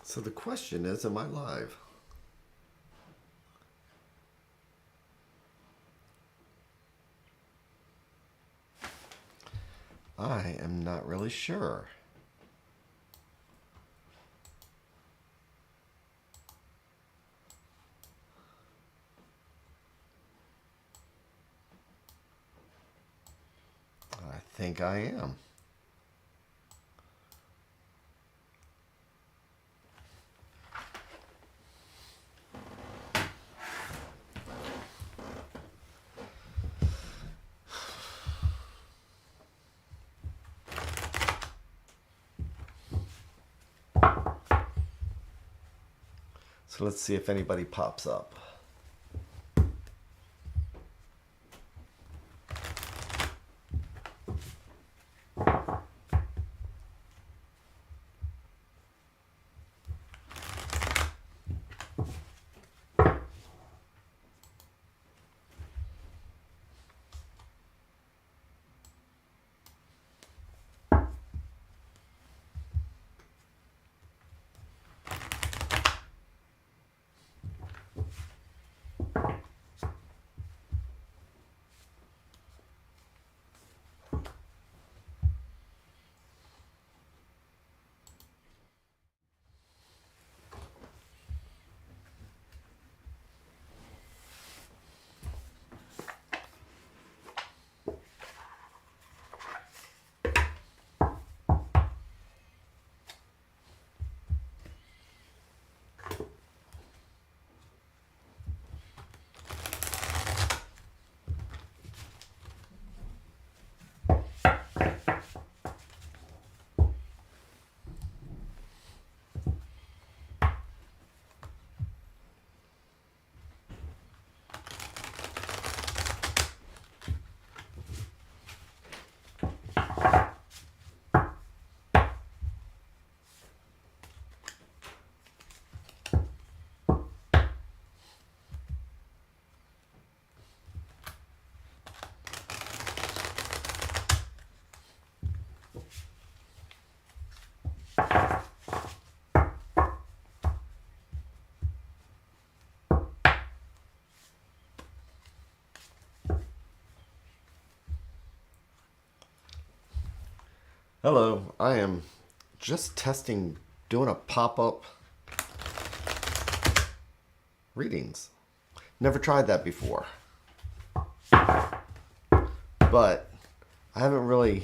So the question is, am I live? I am not really sure. I think I am. So let's see if anybody pops up. Hello, I am just testing doing a pop-up readings. Never tried that before. But I haven't really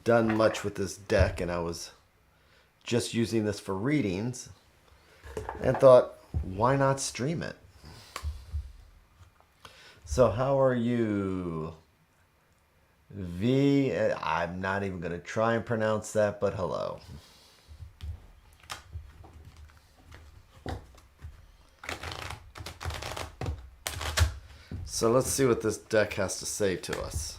done much with this deck, and I was just using this for readings and thought, why not stream it? So how are you? I'm not even going to try and pronounce that, but hello. So let's see what this deck has to say to us.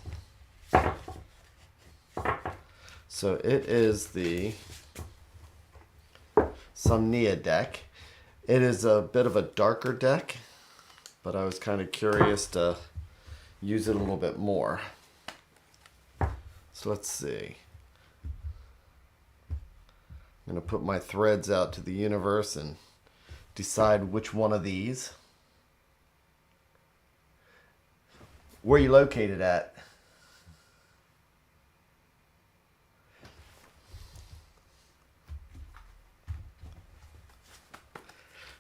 So it is the Somnia deck. It is a bit of a darker deck, but I was kind of curious to use it a little bit more. So let's see. I'm going to put my threads out to the universe and decide which one of these. Where are you located at?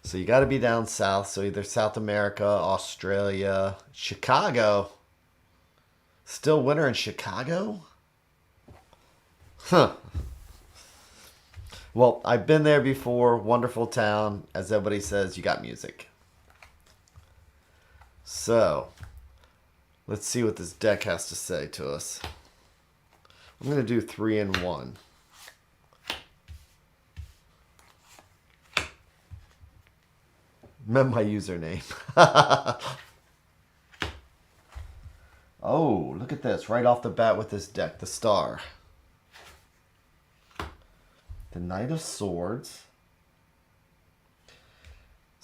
So you got to be down south. So either South America, Australia, Chicago. Still winter in Chicago? Huh. Well, I've been there before. Wonderful town. As everybody says, you got music. So, let's see what this deck has to say to us. I'm going to do 3 in 1. Meant my username. Oh, look at this. Right off the bat with this deck. The Star. The Knight of Swords.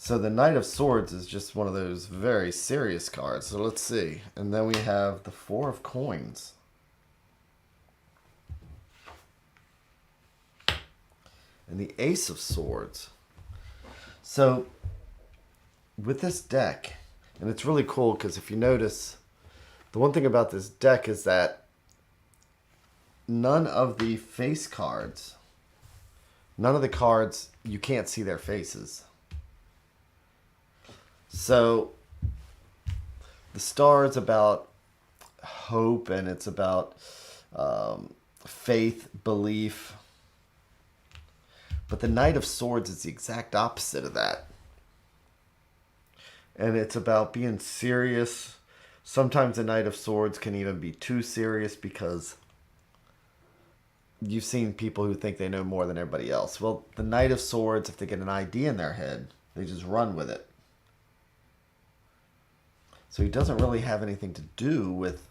So the Knight of Swords is just one of those very serious cards. So let's see. And then we have the Four of Coins. And the Ace of Swords. So with this deck, and it's really cool because if you notice, the one thing about this deck is that none of the face cards, none of the cards, you can't see their faces. So the Star is about hope, and it's about faith, belief. But the Knight of Swords is the exact opposite of that. And it's about being serious. Sometimes the Knight of Swords can even be too serious because you've seen people who think they know more than everybody else. Well, the Knight of Swords, if they get an idea in their head, they just run with it. So he doesn't really have anything to do with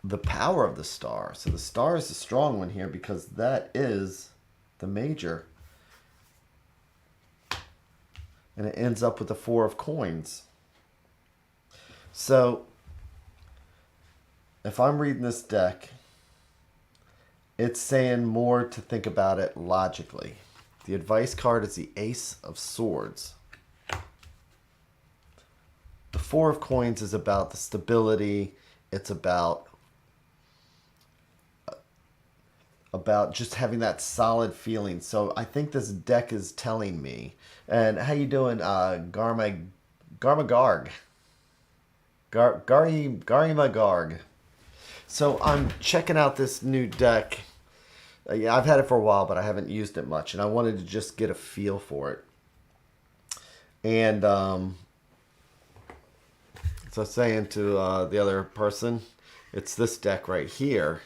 the power of the Star. So the Star is the strong one here because that is the major. And it ends up with the Four of Coins. So if I'm reading this deck, it's saying more to think about it logically. The advice card is the Ace of Swords. The Four of Coins is about the stability. It's about just having that solid feeling. So I think this deck is telling me. And how you doing, Garma Garg? Garima Garg. So I'm checking out this new deck. Yeah, I've had it for a while, but I haven't used it much, and I wanted to just get a feel for it. And so I was saying to the other person, it's this deck right here.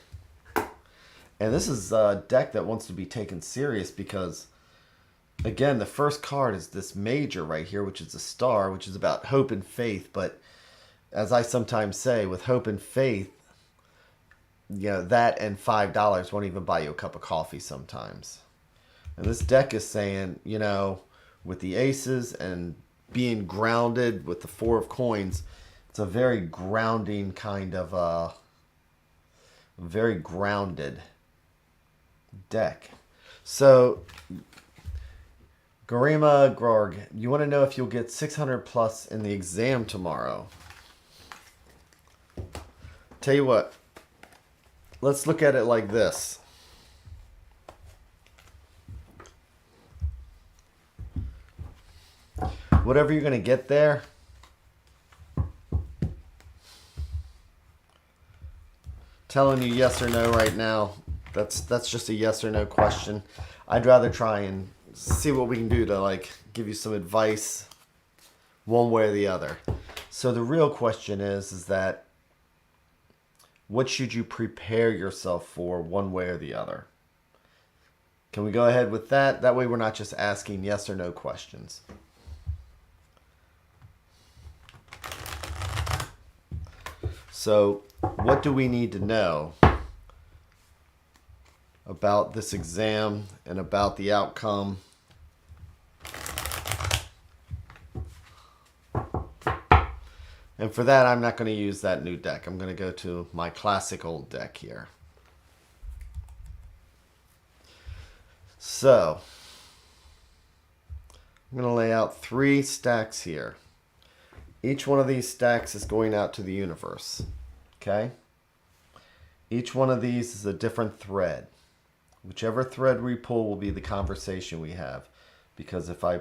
And this is a deck that wants to be taken serious because, again, the first card is this major right here, which is a Star, which is about hope and faith. But as I sometimes say, with hope and faith, you know, that and $5 won't even buy you a cup of coffee sometimes. And this deck is saying, you know, with the aces and being grounded with the Four of Coins, it's a very grounding kind of, very grounded deck. So, Garima Grorg, you want to know if you'll get 600 plus in the exam tomorrow. Tell you what, let's look at it like this. Whatever you're going to get there, telling you yes or no right now, that's just a yes or no question. I'd rather try and see what we can do to like give you some advice one way or the other. So the real question is that what should you prepare yourself for one way or the other? Can we go ahead with that? That way we're not just asking yes or no questions. So what do we need to know about this exam and about the outcome? And for that, I'm not going to use that new deck. I'm going to go to my classic old deck here. So, I'm going to lay out 3 stacks here. Each one of these stacks is going out to the universe. Okay? Each one of these is a different thread. Whichever thread we pull will be the conversation we have. Because if I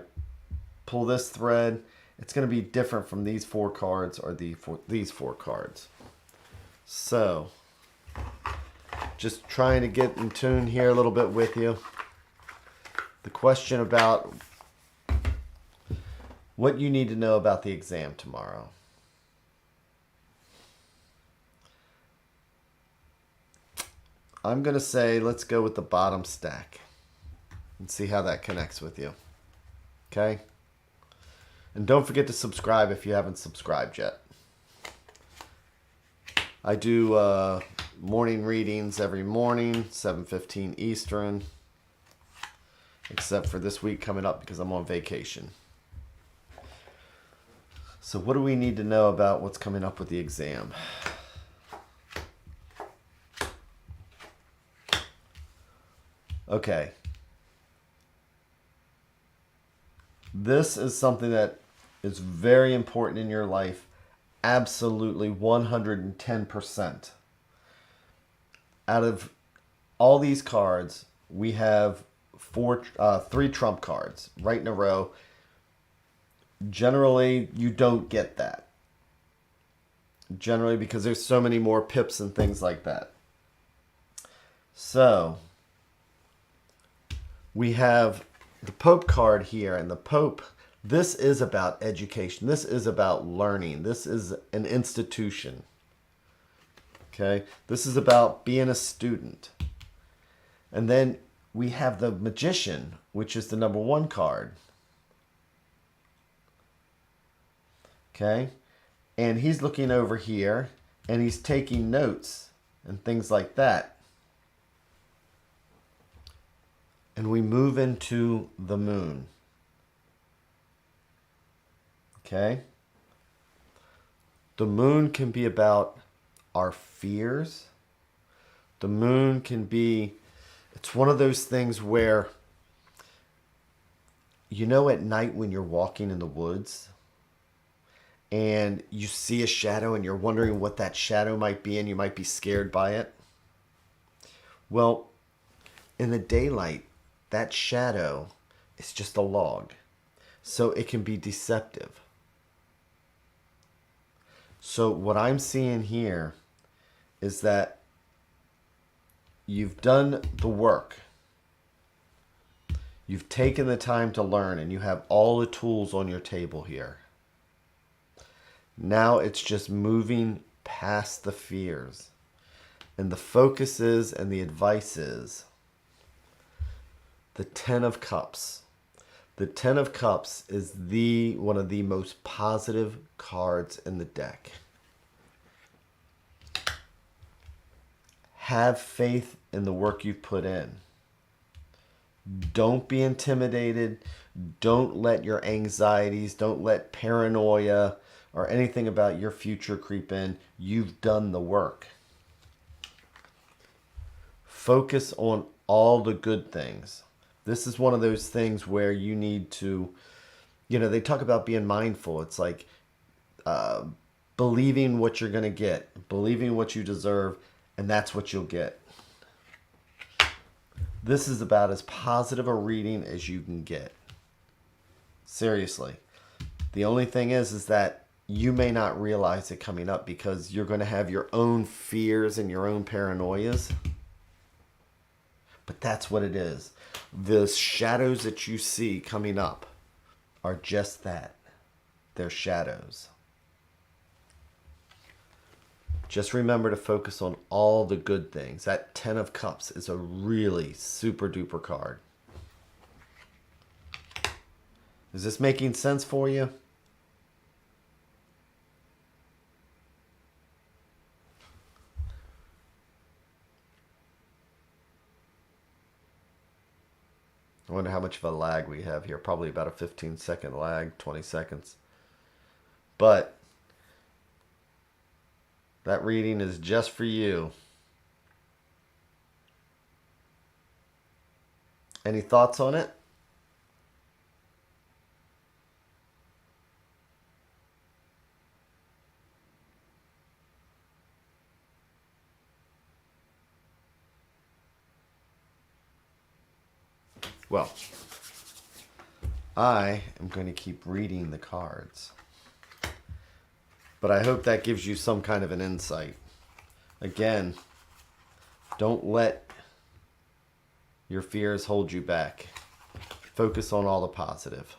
pull this thread, it's going to be different from these 4 cards or these 4 cards. So, just trying to get in tune here a little bit with you. The question about what you need to know about the exam tomorrow. I'm going to say let's go with the bottom stack and see how that connects with you. Okay? And don't forget to subscribe if you haven't subscribed yet. I do morning readings every morning, 7:15 Eastern. Except for this week coming up because I'm on vacation. So what do we need to know about what's coming up with the exam? Okay. This is something that is very important in your life. Absolutely 110%. Out of all these cards, we have three trump cards right in a row. Generally, you don't get that. Generally, because there's so many more pips and things like that. So, we have the Pope card here, and the Pope, this is about education. This is about learning. This is an institution. Okay? This is about being a student. And then we have the Magician, which is the number 1 card. Okay? And he's looking over here, and he's taking notes and things like that. And we move into the Moon. Okay? The Moon can be about our fears. The Moon can be, it's one of those things where, you know, at night when you're walking in the woods and you see a shadow and you're wondering what that shadow might be and you might be scared by it. Well, in the daylight, that shadow is just a log. So it can be deceptive. So what I'm seeing here is that you've done the work. You've taken the time to learn and you have all the tools on your table here. Now it's just moving past the fears. And the focuses and the advice is the 10 of Cups. The 10 of Cups is one of the most positive cards in the deck. Have faith in the work you've put in. Don't be intimidated. Don't let your anxieties, don't let paranoia or anything about your future creep in. You've done the work. Focus on all the good things. This is one of those things where you need to, they talk about being mindful. It's like believing what you're going to get, believing what you deserve, and that's what you'll get. This is about as positive a reading as you can get. Seriously. The only thing is that you may not realize it coming up because you're going to have your own fears and your own paranoias. But that's what it is. The shadows that you see coming up are just that. They're shadows. Just remember to focus on all the good things. That 10 of Cups is a really super duper card. Is this making sense for you? I wonder how much of a lag we have here. Probably about a 15-second lag, 20 seconds. But that reading is just for you. Any thoughts on it? Well, I am going to keep reading the cards. But I hope that gives you some kind of an insight. Again, don't let your fears hold you back. Focus on all the positive.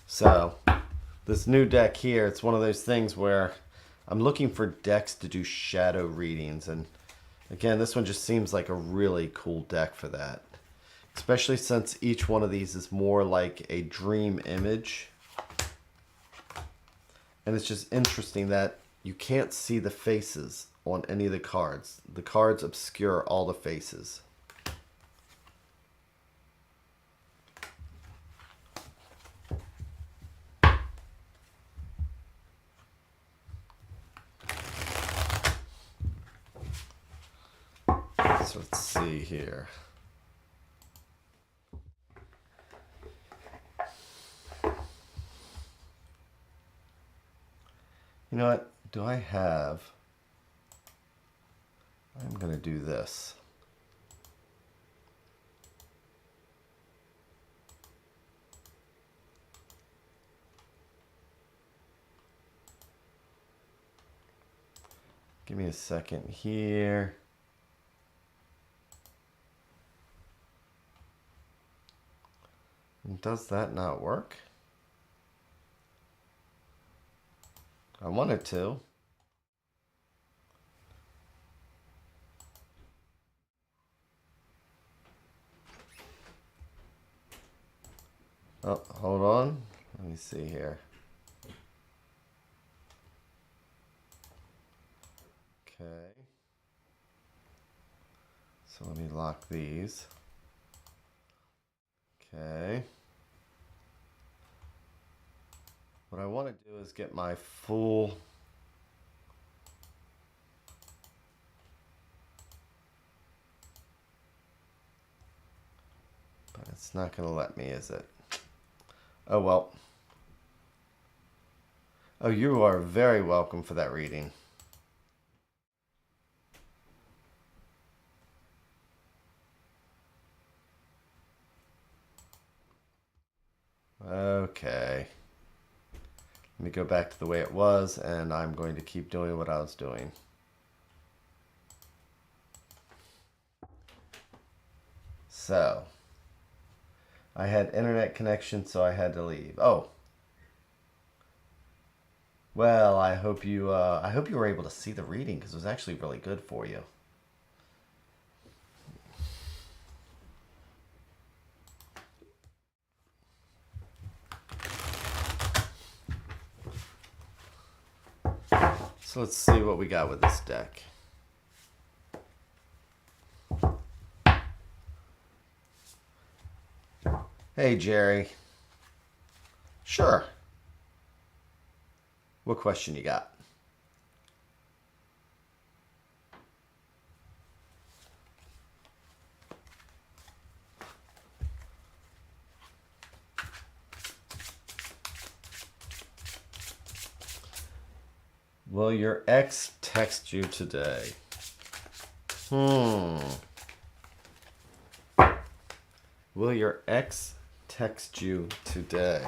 So, this new deck here, it's one of those things where I'm looking for decks to do shadow readings. And again, this one just seems like a really cool deck for that. Especially since each one of these is more like a dream image. And it's just interesting that you can't see the faces on any of the cards. The cards obscure all the faces. So let's see here. You know what? Do I have... I'm going to do this. Give me a second here. Does that not work? I want it to. Oh, hold on. Let me see here. Okay. So let me lock these. Okay. What I want to do is get my full... But it's not going to let me, is it? Oh, well. Oh, you are very welcome for that reading. Okay. Let me go back to the way it was, and I'm going to keep doing what I was doing. So, I had internet connection, so I had to leave. Oh. Well, I hope you were able to see the reading, because it was actually really good for you. So let's see what we got with this deck. Hey, Jerry. Sure. What question you got? Will your ex text you today? Will your ex text you today?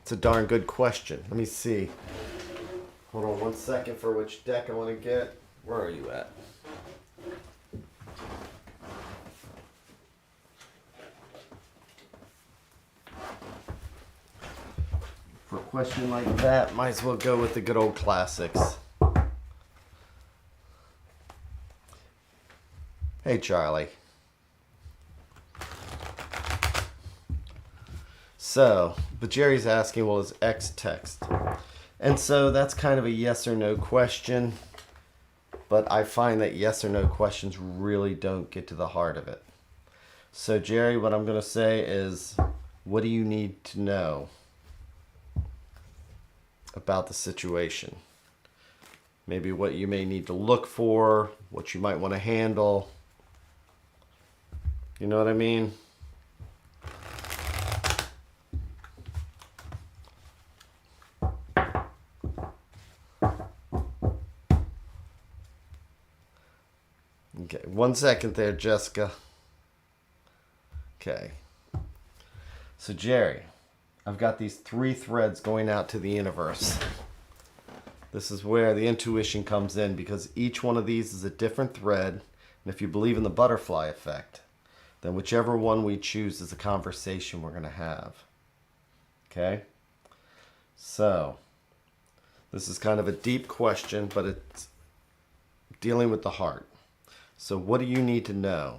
It's a darn good question. Let me see. Hold on one second for which deck I want to get. Where are you at? For a question like that, might as well go with the good old classics. Hey, Charlie. So, but Jerry's asking, will his ex text? And so that's kind of a yes or no question. But I find that yes or no questions really don't get to the heart of it. So, Jerry, what I'm going to say is, what do you need to know about the situation? Maybe what you may need to look for, what you might want to handle. You know what I mean? Okay, 1 second there, Jessica. Okay. So, Jerry, I've got these 3 threads going out to the universe. This is where the intuition comes in, because each one of these is a different thread. And if you believe in the butterfly effect, then whichever one we choose is a conversation we're going to have. Okay? So, this is kind of a deep question, but it's dealing with the heart. So what do you need to know?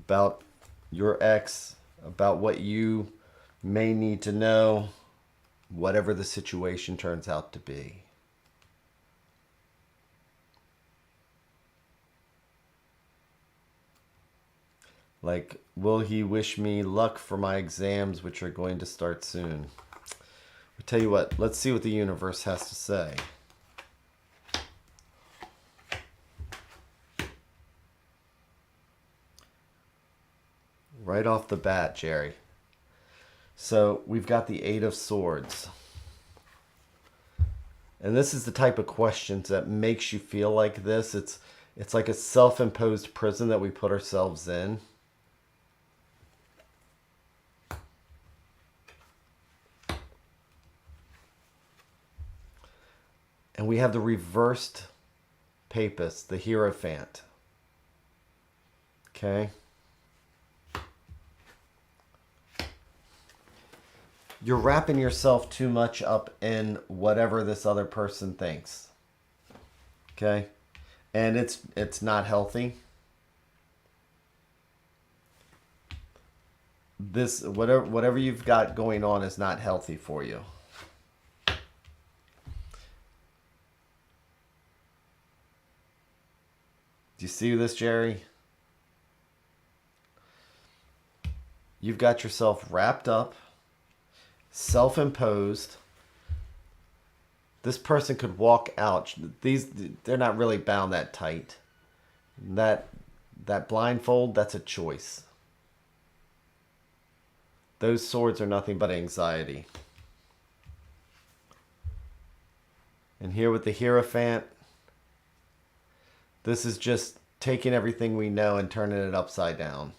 about your ex, about what you may need to know, whatever the situation turns out to be. Like, will he wish me luck for my exams, which are going to start soon? I'll tell you what, let's see what the universe has to say. Right off the bat, Jerry. So we've got the Eight of Swords. And this is the type of questions that makes you feel like this. It's like a self-imposed prison that we put ourselves in. And we have the reversed papist, the Hierophant. Okay? You're wrapping yourself too much up in whatever this other person thinks. Okay? And it's not healthy. This whatever you've got going on is not healthy for you. Do you see this, Jerry? You've got yourself wrapped up, self-imposed. This person could walk out. They're not really bound that tight. That blindfold, that's a choice. Those swords are nothing but anxiety. And here with the Hierophant, this is just taking everything we know and turning it upside down.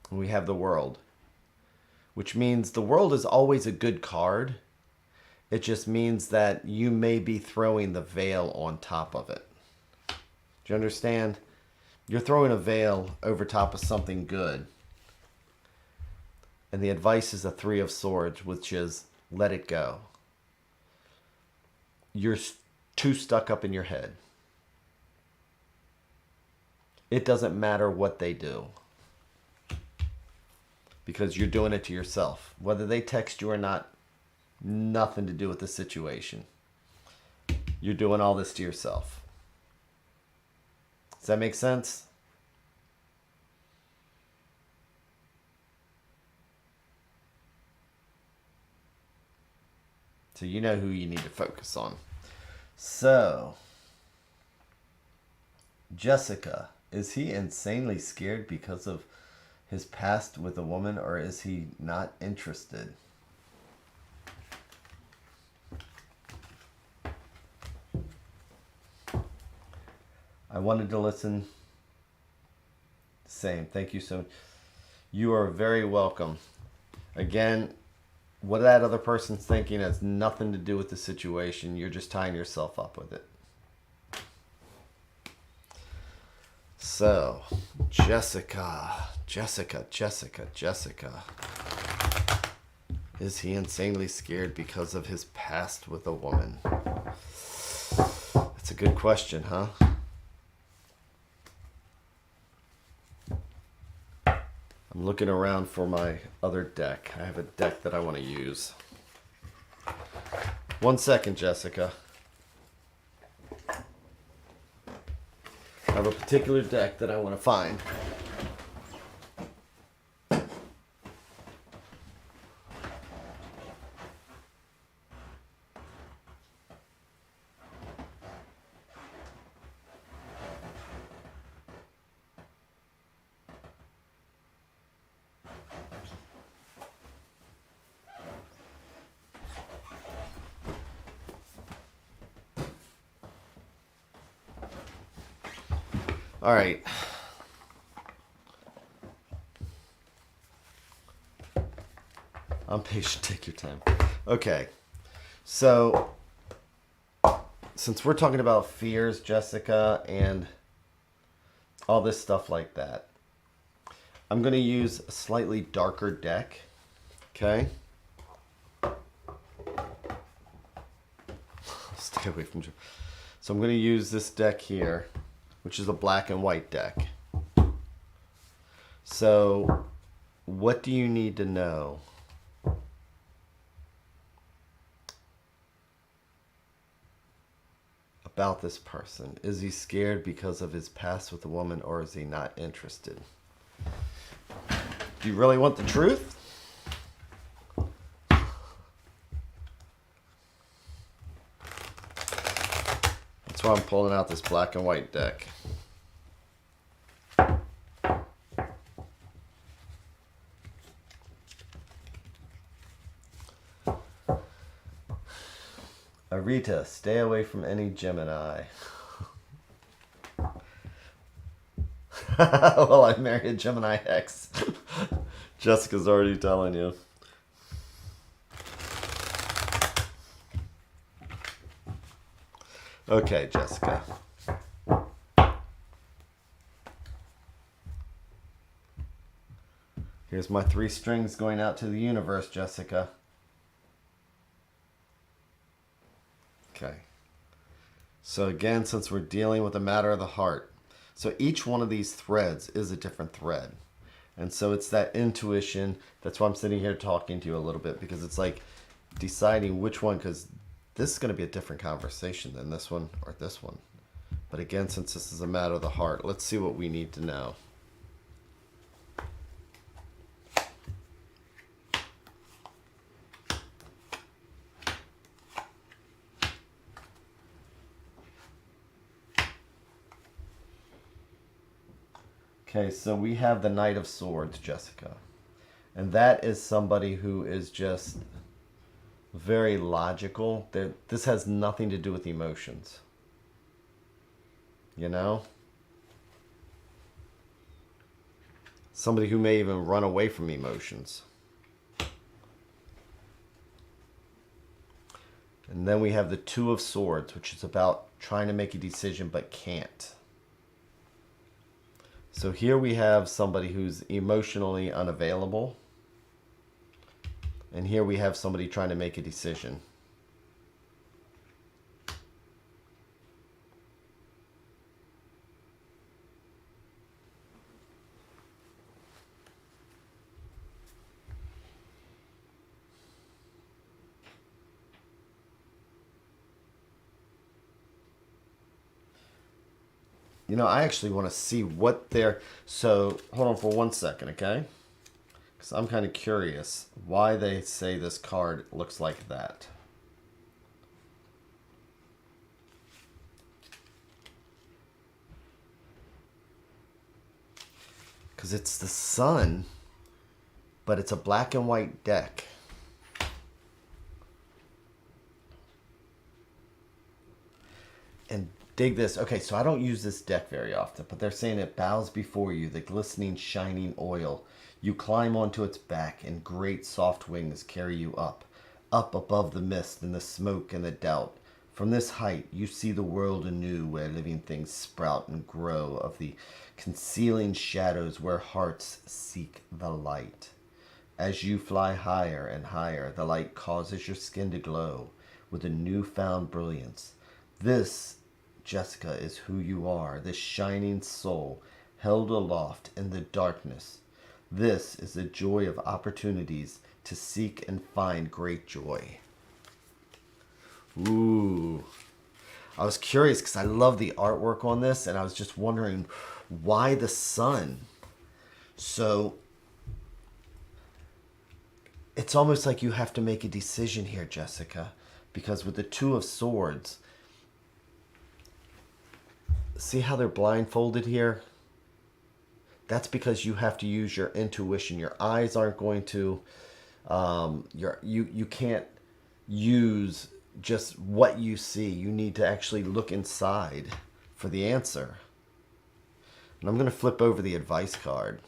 And we have the World, which means the World is always a good card. It just means that you may be throwing the veil on top of it. Do you understand? You're throwing a veil over top of something good. And the advice is the Three of Swords, which is let it go. You're too stuck up in your head. It doesn't matter what they do, because you're doing it to yourself. Whether they text you or not, nothing to do with the situation. You're doing all this to yourself. Does that make sense? So you know who you need to focus on. So, Jessica, is he insanely scared because of his past with a woman, or is he not interested? I wanted to listen. Same. Thank you so much. You are very welcome. Again, what that other person's thinking has nothing to do with the situation. You're just tying yourself up with it. So, Jessica. Is he insanely scared because of his past with a woman? That's a good question, huh? I'm looking around for my other deck. I have a deck that I want to use. 1 second, Jessica. I have a particular deck that I want to find. All right. I'm patient. Take your time. Okay. So, since we're talking about fears, Jessica, and all this stuff like that, I'm going to use a slightly darker deck. Okay? Stay away from... So I'm going to use this deck here. which is a black and white deck. So, what do you need to know? About this person. Is he scared because of his past with a woman, or is he not interested? Do you really want the truth? That's why I'm pulling out this black and white deck. Arita, stay away from any Gemini. Well, I married a Gemini X. Jessica's already telling you. Okay, Jessica. Here's my 3 strings going out to the universe, Jessica. Okay. So again, since we're dealing with a matter of the heart, so each one of these threads is a different thread. And so it's that intuition. That's why I'm sitting here talking to you a little bit, because it's like deciding which one, because this is going to be a different conversation than this one or this one. But again, since this is a matter of the heart, let's see what we need to know. Okay, so we have the Knight of Swords, Jessica. And that is somebody who is just very logical. This has nothing to do with emotions. You know? Somebody who may even run away from emotions. And then we have the Two of Swords, which is about trying to make a decision but can't. So here we have somebody who's emotionally unavailable. And here we have somebody trying to make a decision. You know, I actually want to see what they're... So, hold on for 1 second, okay? Because I'm kind of curious why they say this card looks like that. Because it's the sun, but it's a black and white deck. And dig this. Okay, so I don't use this deck very often, but they're saying it bows before you, the glistening, shining oil. You climb onto its back, and great soft wings carry you up, up above the mist and the smoke and the doubt. From this height, you see the world anew, where living things sprout and grow, of the concealing shadows where hearts seek the light. As you fly higher and higher, the light causes your skin to glow with a newfound brilliance. This, Jessica, is who you are, this shining soul held aloft in the darkness. This is the joy of opportunities to seek and find great joy. Ooh. I was curious because I love the artwork on this, and I was just wondering why the sun. So it's almost like you have to make a decision here, Jessica, because with the Two of Swords, see how they're blindfolded here? That's because you have to use your intuition. Your eyes aren't going to, you can't use just what you see. You need to actually look inside for the answer. And I'm going to flip over the advice card.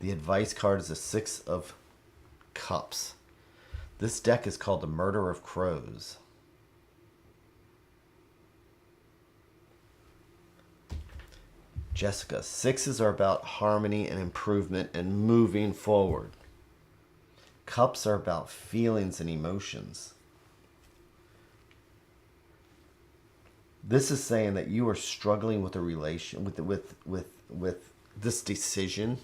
The advice card is the Six of Cups. This deck is called the Murder of Crows. Jessica, sixes are about harmony and improvement and moving forward. Cups are about feelings and emotions. This is saying that you are struggling with a relation with this decision,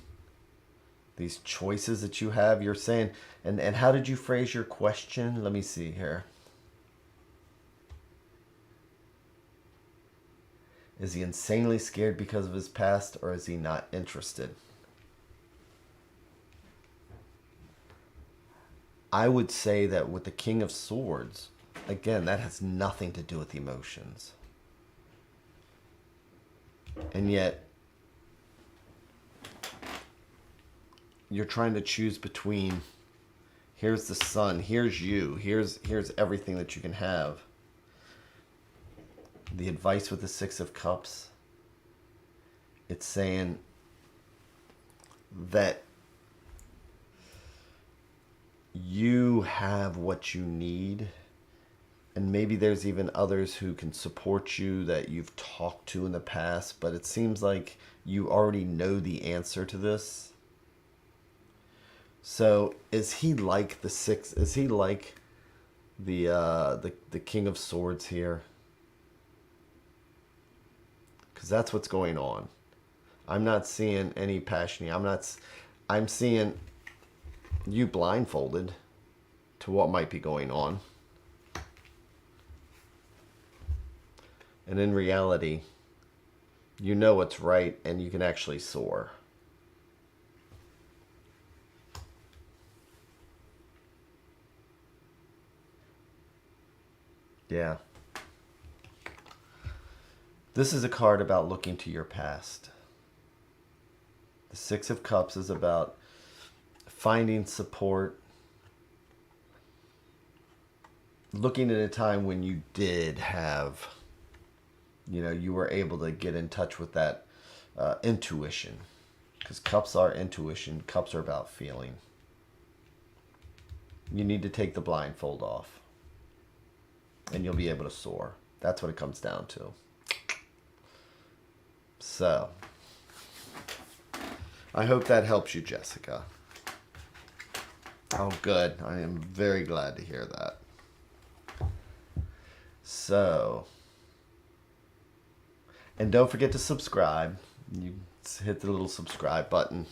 these choices that you have. You're saying, and how did you phrase your question? Let me see here. Is he insanely scared because of his past, or is he not interested? I would say that with the King of Swords, again, that has nothing to do with emotions. And yet, you're trying to choose between, here's the sun, here's you, here's everything that you can have. The advice with the Six of Cups, it's saying that you have what you need, and maybe there's even others who can support you that you've talked to in the past, but it seems like you already know the answer to this. So is he like the six? Is he like the King of Swords here? Because that's what's going on. I'm not seeing any passion. I'm seeing you blindfolded to what might be going on. And in reality, you know what's right, and you can actually soar. Yeah. This is a card about looking to your past. The Six of Cups is about finding support, looking at a time when you did have, you were able to get in touch with that intuition. Because cups are intuition. Cups are about feeling. You need to take the blindfold off, and you'll be able to soar. That's what it comes down to. So, I hope that helps you, Jessica. Oh, good. I am very glad to hear that. So, and don't forget to subscribe. You hit the little subscribe button.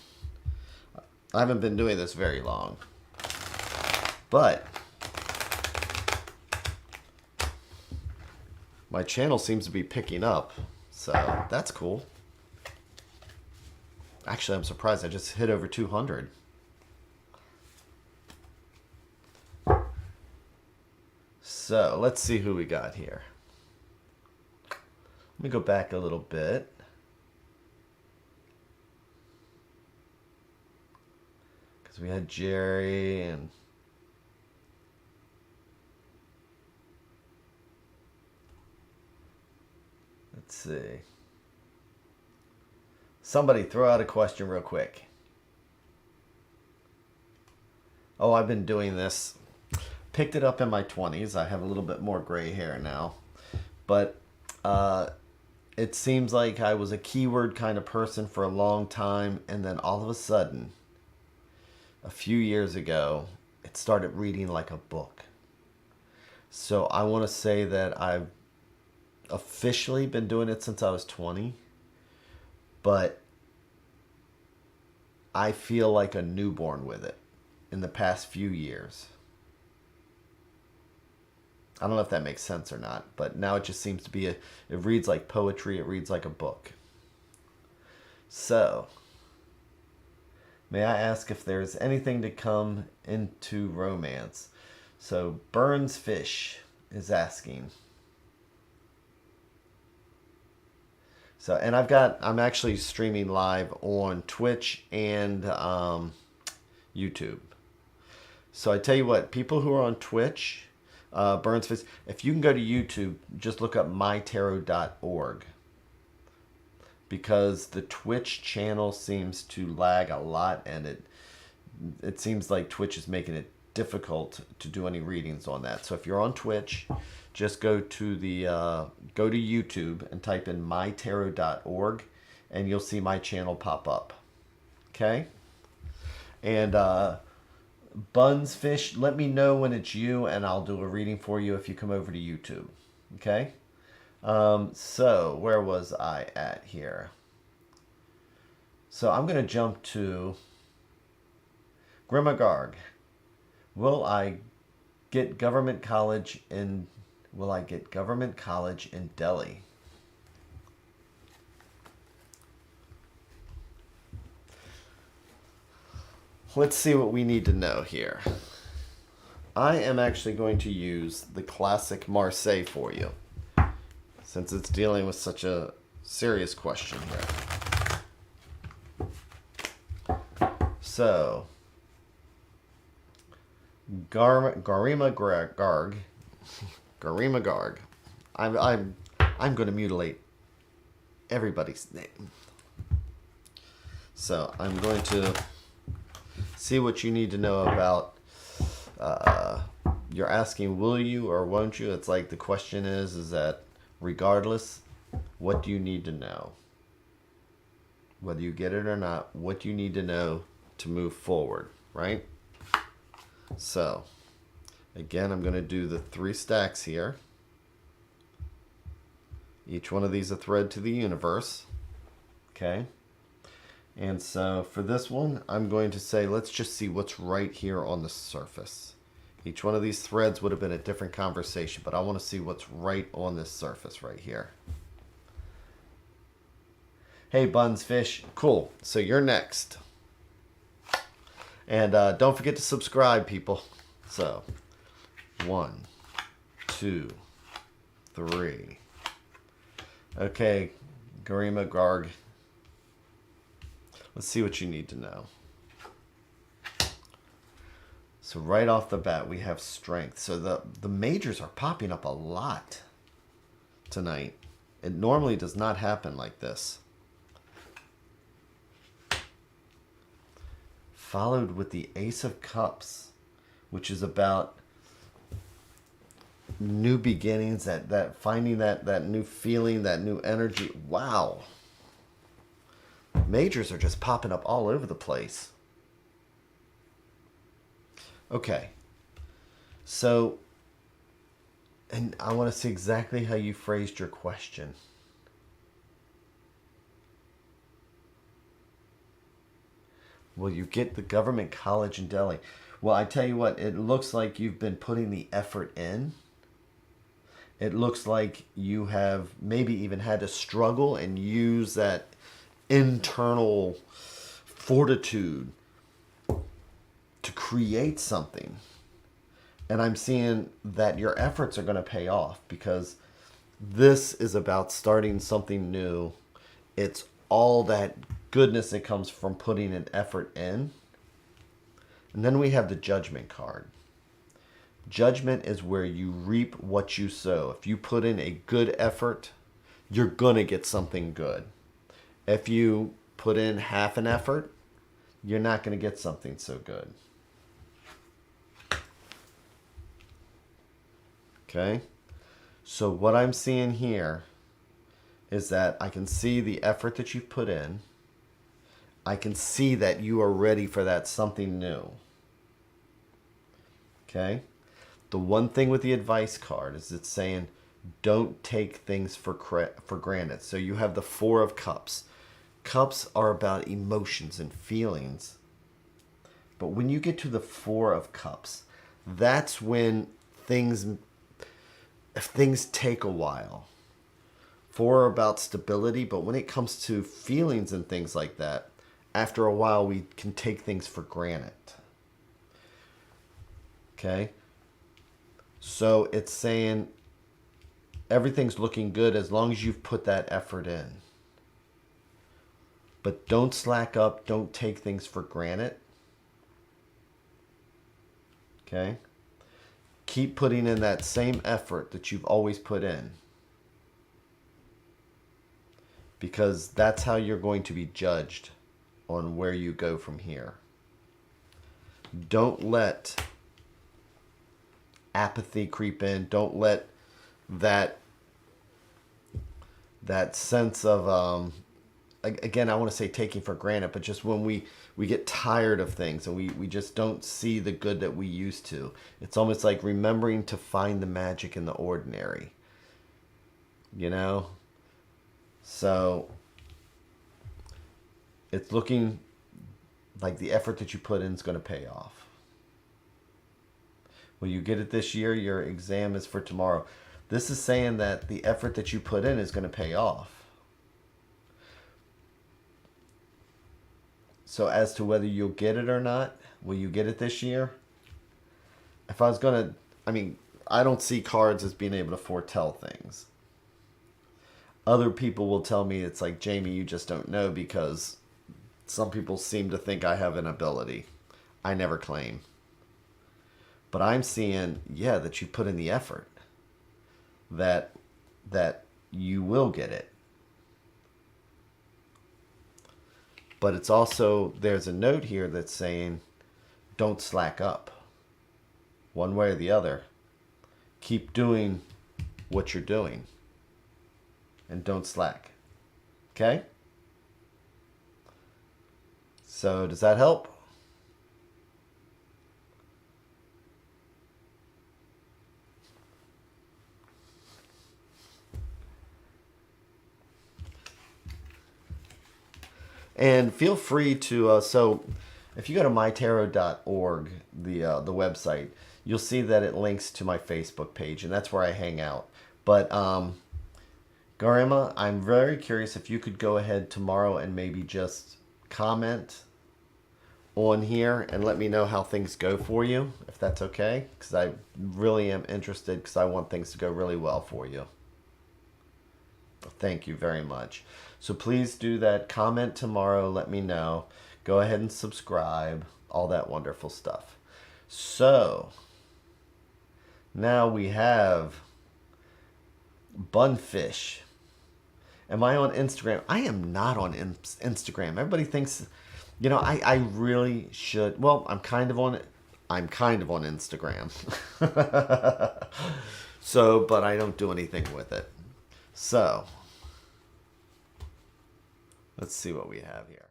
I haven't been doing this very long, but my channel seems to be picking up, so that's cool. Actually, I'm surprised I just hit over 200. So let's see who we got here. Let me go back a little bit. Because we had Jerry and let's see. Somebody throw out a question real quick. Oh, I've been doing this. Picked it up in my 20s. I have a little bit more gray hair now. But it seems like I was a keyword kind of person for a long time. And then all of a sudden, a few years ago, it started reading like a book. So I want to say that I've officially been doing it since I was 20. But I feel like a newborn with it in the past few years. I don't know if that makes sense or not, but now it just seems to be it reads like poetry, it reads like a book. So, may I ask if there's anything to come into romance? So, Burns Fish is asking. So, and I'm actually streaming live on Twitch and YouTube. So I tell you what, people who are on Twitch, Burns Fish, if you can go to YouTube, just look up MyTarot.org. Because the Twitch channel seems to lag a lot, and it seems like Twitch is making it difficult to do any readings on that. So if you're on Twitch, just go to YouTube and type in MyTarot.org, and you'll see my channel pop up. Okay? And Buns Fish, let me know when it's you, and I'll do a reading for you if you come over to YouTube. Okay? So where was I at here? So I'm going to jump to Grimagarg. Will I get government college in Delhi? Let's see what we need to know here. I am actually going to use the classic Marseille for you, since it's dealing with such a serious question here. So, Garima Garg. I'm going to mutilate everybody's name. So I'm going to see what you need to know about. You're asking, will you or won't you? It's like the question is that regardless, what do you need to know? Whether you get it or not, what do you need to know to move forward, right? So, again, I'm going to do the 3 stacks here. Each one of these a thread to the universe. Okay? And so for this one, I'm going to say, let's just see what's right here on the surface. Each one of these threads would have been a different conversation, but I want to see what's right on this surface right here. Hey, Buns Fish. Cool. So you're next. And don't forget to subscribe, people. So, 1, 2, 3. Okay, Garima Garg. Let's see what you need to know. So right off the bat, we have strength. So the majors are popping up a lot tonight. It normally does not happen like this. Followed with the Ace of Cups, which is about new beginnings, that finding that new feeling, that new energy. Wow. Majors are just popping up all over the place. Okay. So, and I want to see exactly how you phrased your question. Will you get the government college in Delhi? Well, I tell you what, it looks like you've been putting the effort in. It looks like you have maybe even had to struggle and use that internal fortitude to create something. And I'm seeing that your efforts are going to pay off, because this is about starting something new. It's all that goodness that comes from putting an effort in. And then we have the Judgment card. Judgment is where you reap what you sow. If you put in a good effort, you're going to get something good. If you put in half an effort, you're not going to get something so good. Okay? So what I'm seeing here is that I can see the effort that you've put in. I can see that you are ready for that something new. Okay? The one thing with the advice card is it's saying don't take things for granted. So you have the 4 of Cups. Cups are about emotions and feelings. But when you get to the 4 of Cups, that's when things take a while. 4 are about stability, but when it comes to feelings and things like that, after a while we can take things for granted. Okay? So it's saying everything's looking good as long as you've put that effort in. But don't slack up. Don't take things for granted. Okay? Keep putting in that same effort that you've always put in. Because that's how you're going to be judged on where you go from here. Don't let apathy creep in. Don't let that sense of again, I want to say taking for granted, but just when we get tired of things and we just don't see the good that we used to. It's almost like remembering to find the magic in the ordinary. you know? So it's looking like the effort that you put in is going to pay off. Will you get it this year? Your exam is for tomorrow. This is saying that the effort that you put in is going to pay off. So as to whether you'll get it or not, will you get it this year? If I was going to, I don't see cards as being able to foretell things. Other people will tell me it's like, Jamie, you just don't know, because some people seem to think I have an ability. I never claim. But I'm seeing, that you put in the effort. That you will get it. But it's also, there's a note here that's saying, don't slack up. One way or the other. Keep doing what you're doing. And don't slack. Okay? So, does that help? And feel free to, so if you go to MyTarot.org, the website, you'll see that it links to my Facebook page, and that's where I hang out. But, Garima, I'm very curious if you could go ahead tomorrow and maybe just comment on here and let me know how things go for you, if that's okay, because I really am interested, because I want things to go really well for you. Thank you very much. So please do that. Comment tomorrow. Let me know. Go ahead and subscribe. All that wonderful stuff. So now we have Bunfish. Am I on Instagram? I am not on Instagram. Everybody thinks, I really should. Well, I'm kind of on Instagram. So, but I don't do anything with it. So, let's see what we have here.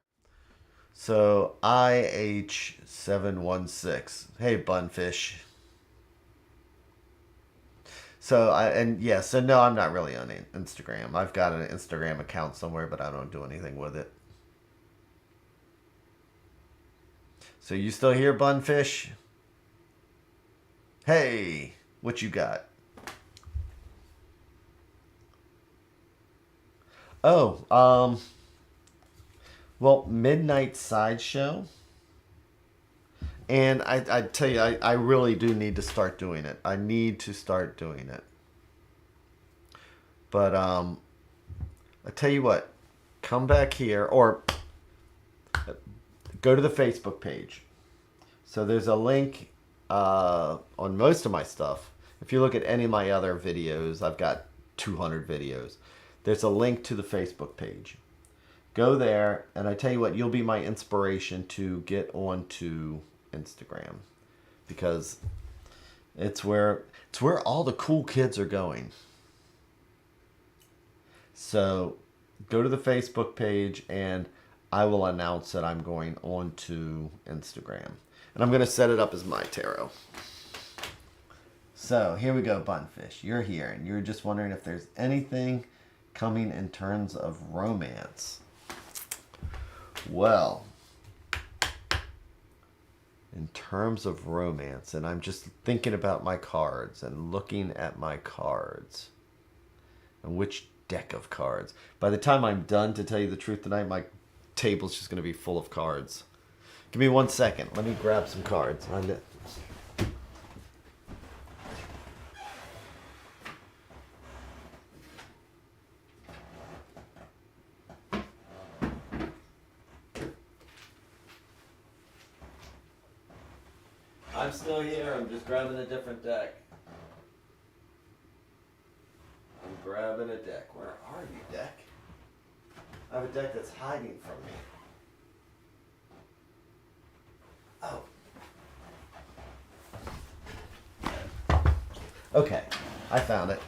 So, IH716. Hey, Bunfish. So, no, I'm not really on Instagram. I've got an Instagram account somewhere, but I don't do anything with it. So, you still here, Bunfish? Hey, what you got? Oh, well, Midnight Sideshow. And I tell you, I really do need to start doing it. I need to start doing it. But, I tell you what, come back here, or go to the Facebook page. So there's a link on most of my stuff. If you look at any of my other videos, I've got 200 videos. There's a link to the Facebook page. Go there, and I tell you what, you'll be my inspiration to get onto Instagram, because it's where all the cool kids are going. So go to the Facebook page, and I will announce that I'm going onto Instagram, and I'm going to set it up as MyTarot. So here we go, Bunfish. You're here, and you're just wondering if there's anything coming in terms of romance. Well, in terms of romance, and I'm just thinking about my cards and looking at my cards and which deck of cards. By the time I'm done, to tell you the truth tonight, my table's just going to be full of cards. Give me 1 second. Let me grab some cards. I'm still here. I'm just grabbing a different deck. I'm grabbing a deck. Where are you, deck? I have a deck that's hiding from me. Oh. Okay. I found it.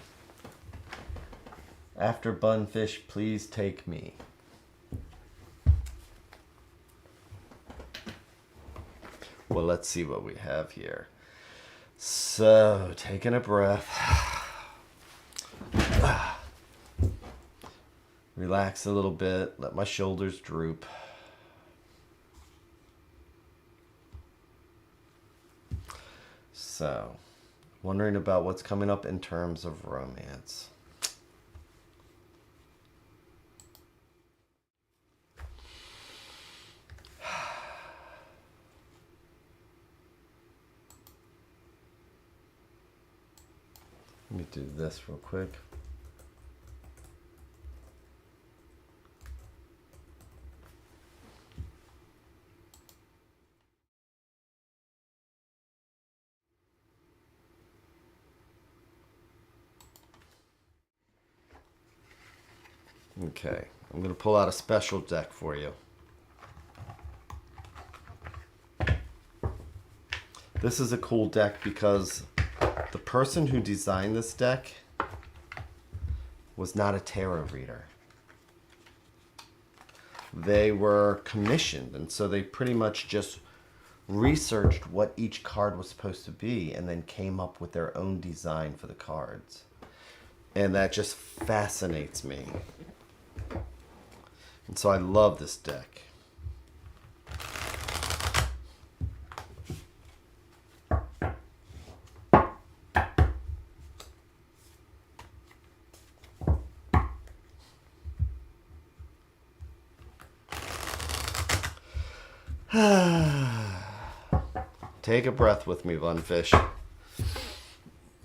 After Bunfish, please take me. Well, let's see what we have here. So, taking a breath. Relax a little bit. Let my shoulders droop. So, wondering about what's coming up in terms of romance. Let me do this real quick. Okay, I'm going to pull out a special deck for you. This is a cool deck because the person who designed this deck was not a tarot reader. They were commissioned, and so they pretty much just researched what each card was supposed to be and then came up with their own design for the cards. And that just fascinates me. And so I love this deck. Take a breath with me, Bunfish.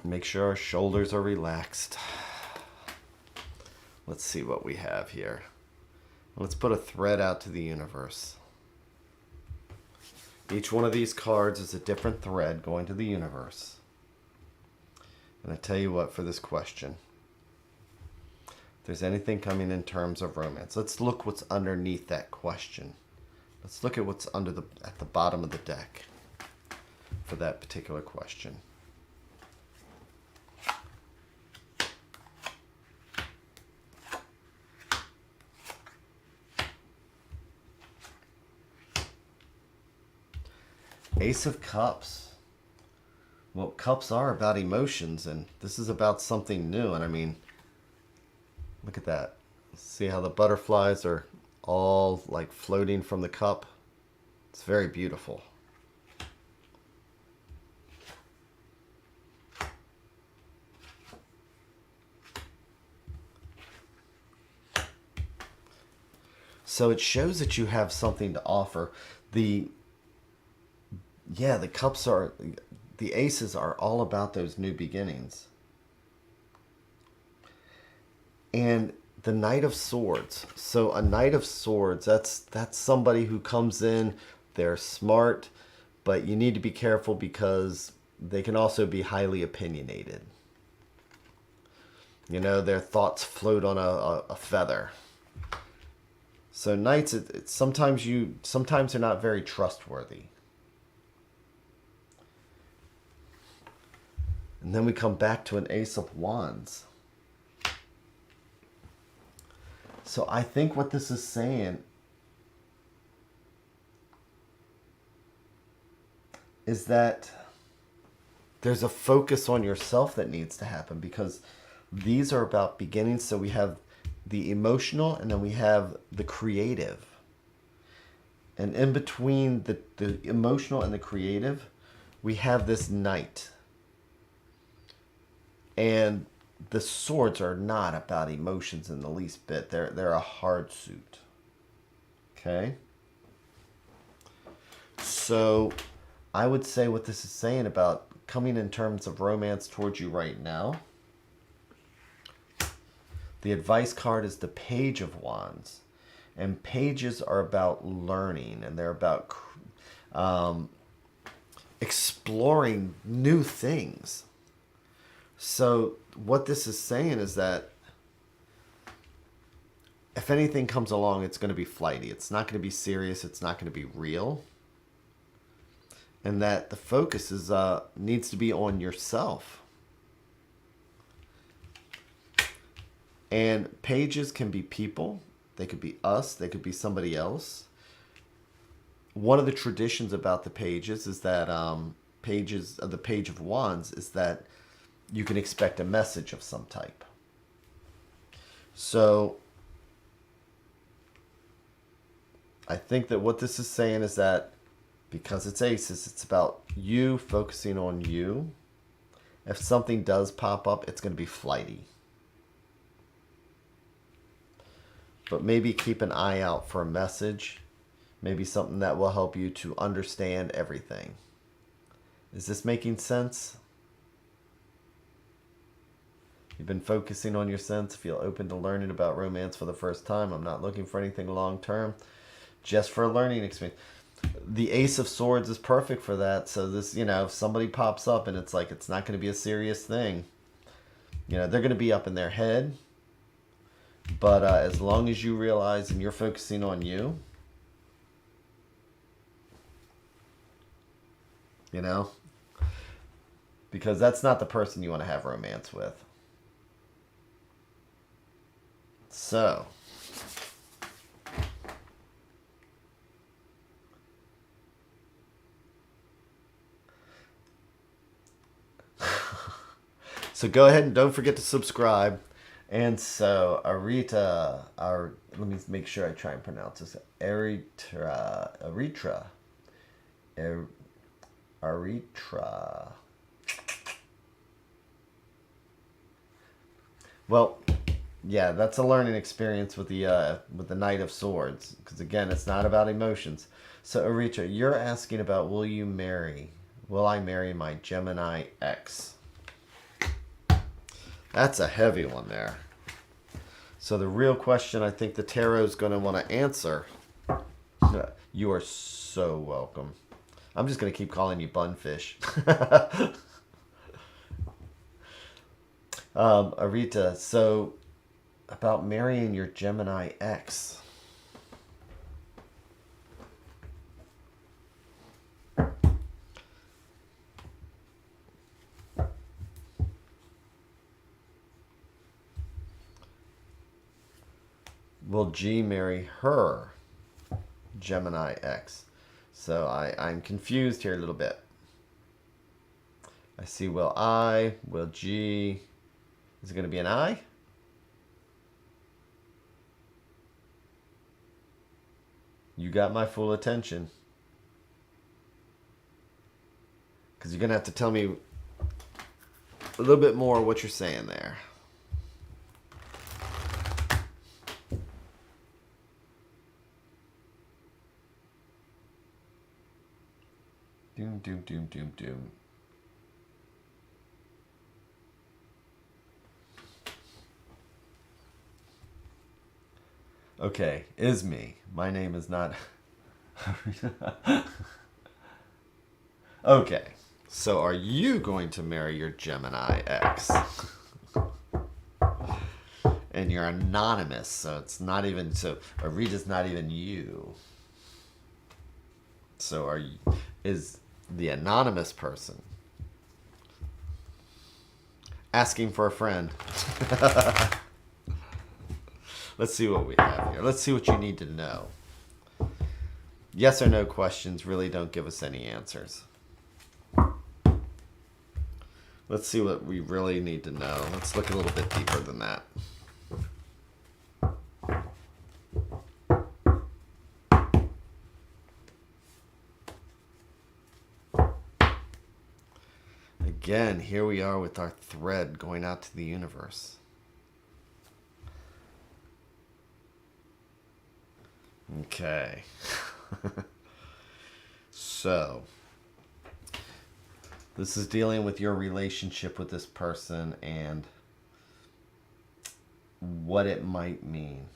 Make sure our shoulders are relaxed. Let's see what we have here. Let's put a thread out to the universe. Each one of these cards is a different thread going to the universe. And I tell you what, for this question, if there's anything coming in terms of romance, let's look what's underneath that question. Let's look at what's at the bottom of the deck for that particular question. Ace of Cups. Well, cups are about emotions, and this is about something new. And I mean, look at that. See how the butterflies are all like floating from the cup? It's very beautiful. So it shows that you have something to offer. The aces are all about those new beginnings. And the Knight of Swords. So a Knight of Swords, that's somebody who comes in, they're smart, but you need to be careful because they can also be highly opinionated. You know, their thoughts float on a feather. So knights, sometimes they're not very trustworthy. And then we come back to an Ace of Wands. So I think what this is saying is that there's a focus on yourself that needs to happen, because these are about beginnings. So we have the emotional and then we have the creative. And in between the emotional and the creative, we have this knight. And the swords are not about emotions in the least bit. They're a hard suit. Okay? So I would say what this is saying about coming in terms of romance towards you right now. The advice card is the Page of Wands. And pages are about learning, and they're about exploring new things. So what this is saying is that if anything comes along, it's going to be flighty. It's not going to be serious. It's not going to be real. And that the focus is needs to be on yourself. And pages can be people. They could be us. They could be somebody else. One of the traditions about the pages is that the Page of Wands is that you can expect a message of some type. So I think that what this is saying is that because it's aces, it's about you focusing on you. If something does pop up, it's going to be flighty. But maybe keep an eye out for a message. Maybe something that will help you to understand everything. Is this making sense? You've been focusing on your sense. Feel open to learning about romance for the first time. I'm not looking for anything long term. Just for a learning experience. The Ace of Swords is perfect for that. So this, if somebody pops up and it's like, it's not going to be a serious thing. They're going to be up in their head. But as long as you realize and you're focusing on you, because that's not the person you want to have romance with. So, go ahead and don't forget to subscribe. And so, Arita, let me make sure I try and pronounce this. Aritra. Well, yeah, that's a learning experience with the Knight of Swords. Because again, it's not about emotions. So, Aritra, you're asking about will I marry my Gemini ex? That's a heavy one there. So the real question I think the tarot is going to want to answer. You are so welcome. I'm just going to keep calling you Bunfish. Arita, so about marrying your Gemini ex. Will G marry her Gemini ex? So I'm confused here a little bit. I see will G. Is it going to be an I? You got my full attention. Because you're going to have to tell me a little bit more what you're saying there. Doom, doom, doom, doom, doom. Okay, is me. My name is not... Okay, so are you going to marry your Gemini ex? And you're anonymous, so it's not even... So Arita's not even you. So is the anonymous person asking for a friend? Let's see what we have here. Let's see what you need to know. Yes or no questions really don't give us any answers. Let's see what we really need to know. Let's look a little bit deeper than that. Again, here we are with our thread going out to the universe. Okay. So, this is dealing with your relationship with this person and what it might mean.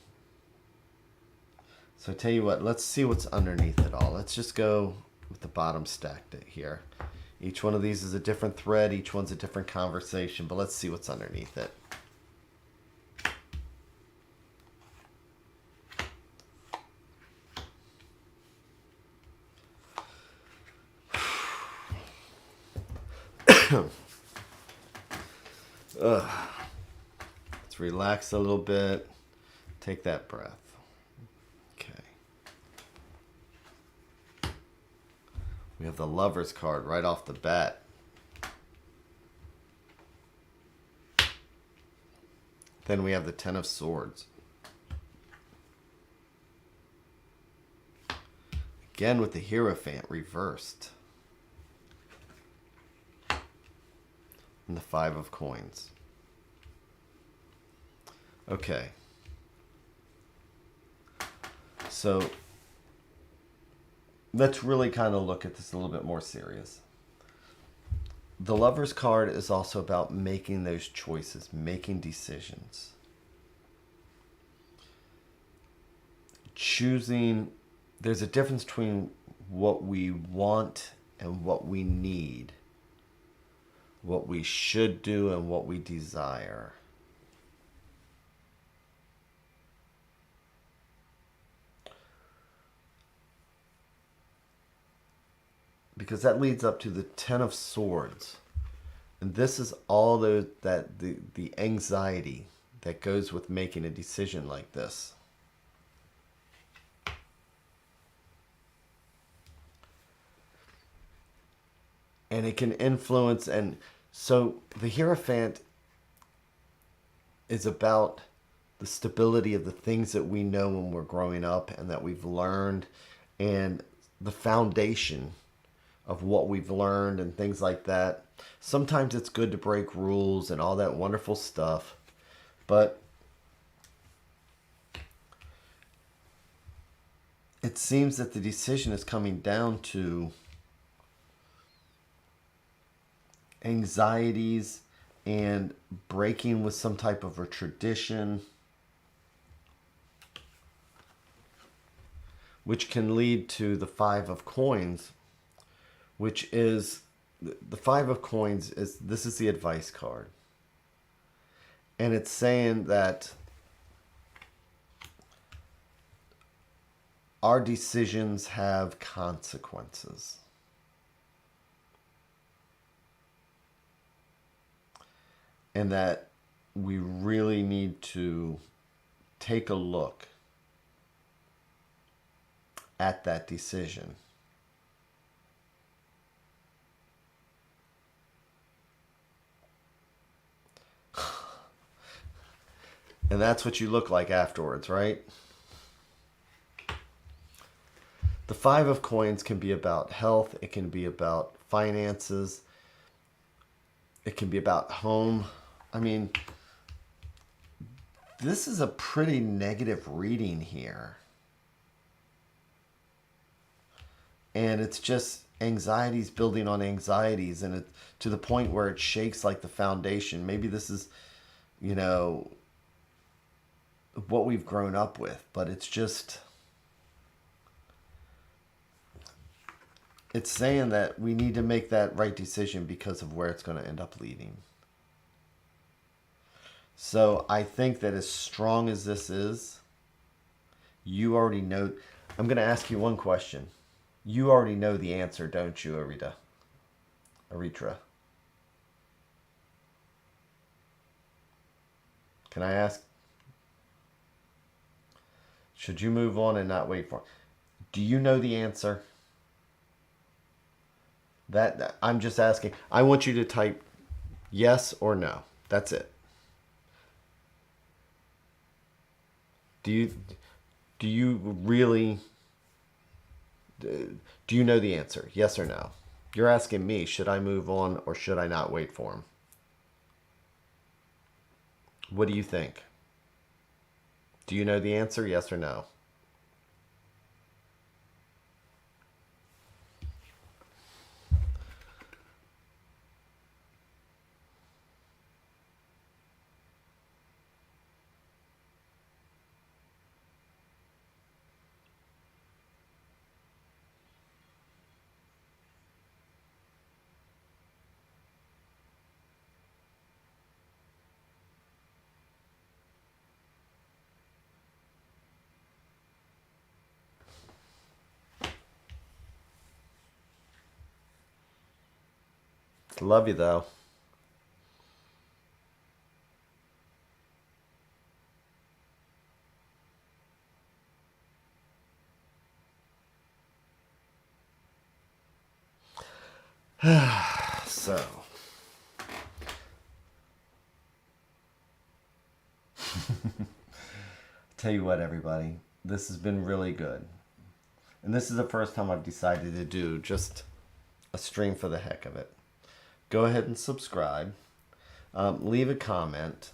So I tell you what, let's see what's underneath it all. Let's just go with the bottom stacked here. Each one of these is a different thread. Each one's a different conversation, but let's see what's underneath it. Let's relax a little bit. Take that breath. Okay. We have the Lover's card right off the bat. Then we have the Ten of Swords. again with the Hierophant reversed. And the 5 of coins. Okay. So let's really kind of look at this a little bit more serious. The Lover's card is also about making those choices, making decisions. Choosing, there's a difference between what we want and what we need, what we should do and what we desire. Because that leads up to the 10 of Swords. And this is all the anxiety that goes with making a decision like this. And it can influence, and so the Hierophant is about the stability of the things that we know when we're growing up and that we've learned, and the foundation of what we've learned and things like that. Sometimes it's good to break rules and all that wonderful stuff, but it seems that the decision is coming down to anxieties and breaking with some type of a tradition, which can lead to the 5 of coins, which is, the 5 of coins is, this is the advice card. And it's saying that our decisions have consequences. And that we really need to take a look at that decision. And that's what you look like afterwards, right? The 5 of coins can be about health. It can be about finances. It can be about home. I mean, this is a pretty negative reading here. And it's just anxieties building on anxieties, and it to the point where it shakes like the foundation. Maybe this is, you know, what we've grown up with, but it's just, it's saying that we need to make that right decision because of where it's going to end up leading. So I think that as strong as this is, you already know. I'm going to ask you one question. You already know the answer, don't you, Aritra? Can I ask? Should you move on and not wait for it? Do you know the answer? That I'm just asking. I want you to type yes or no. That's it. Do you really, do you know the answer? Yes or no? You're asking me, should I move on or should I not wait for him? What do you think? Do you know the answer? Yes or no? Love you though. So, tell you what, everybody, this has been really good. And this is the first time I've decided to do just a stream for the heck of it. Go ahead and subscribe. Leave a comment.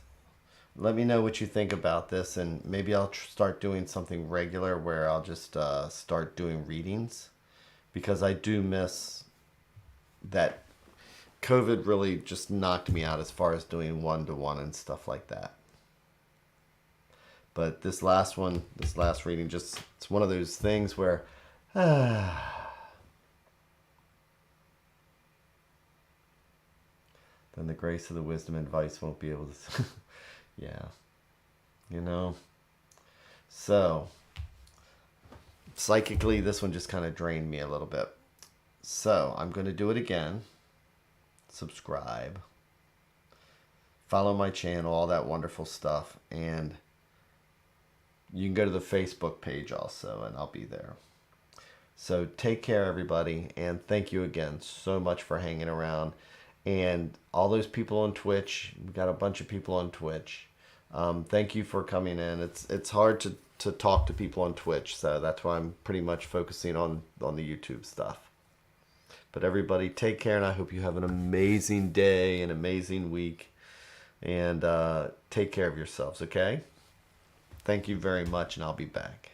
Let me know what you think about this, and maybe I'll start doing something regular where I'll just start doing readings, because I do miss that. COVID really just knocked me out as far as doing one-to-one and stuff like that. But this last reading, just, it's one of those things where then the grace of the wisdom and advice won't be able to yeah, you know. So psychically, this one just kind of drained me a little bit. So I'm going to do it again. Subscribe, follow my channel, all that wonderful stuff, and you can go to the Facebook page also, and I'll be there. So take care, everybody, and thank you again so much for hanging around. And all those people on Twitch, we got a bunch of people on Twitch. Thank you for coming in. It's hard to talk to people on Twitch, so that's why I'm pretty much focusing on the YouTube stuff. But everybody, take care, and I hope you have an amazing day, an amazing week, and take care of yourselves, okay? Thank you very much, and I'll be back.